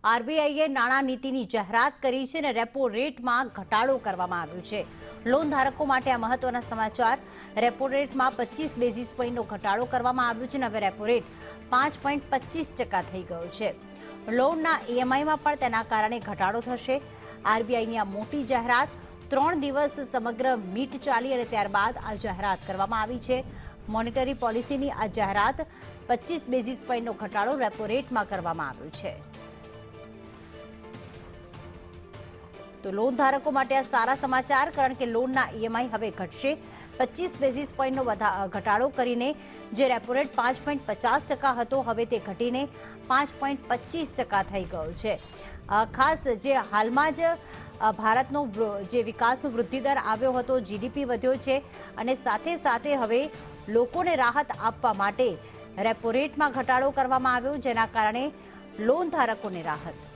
આરબીઆઈએ નાણાં નીતિની જાહેરાત કરી છે અને રેપો રેટમાં ઘટાડો કરવામાં આવ્યો છે। લોન ધારકો માટે આ મહત્વના સમાચાર। રેપો રેટમાં 25 બેઝિસ પોઈન્ટનો ઘટાડો કરવામાં આવ્યો છે અને હવે રેપો રેટ 5.25% થઈ ગયો છે। લોનના ઈએમઆઈમાં પણ તેના કારણે ઘટાડો થશે। આરબીઆઈની આ મોટી જાહેરાત 3 દિવસ સમગ્ર મીટ ચાલી અને ત્યારબાદ આ જાહેરાત કરવામાં આવી છે। મોનેટરી પોલિસીની આ જાહેરાત 25 બેઝિસ પોઈન્ટનો ઘટાડો રેપો રેટમાં કરવામાં આવ્યો છે। તો લોન ધારકો માટે આ સારા સમાચાર, કારણ કે લોનના ઈએમઆઈ હવે ઘટશે। 25 બેઝિસ પોઈન્ટનો ઘટાડો કરીને જે રેપો રેટ 5.50% હતો, હવે તે ઘટીને 5.25% થઈ ગયો છે। ખાસ જે હાલમાં જ ભારતનો જે વિકાસનો વૃદ્ધિ દર આવ્યો હતો, જીડીપી વધ્યો છે અને સાથે સાથે હવે લોકોને રાહત આપવા માટે રેપો રેટમાં ઘટાડો કરવામાં આવ્યો, જેના કારણે લોન ધારકોને રાહત।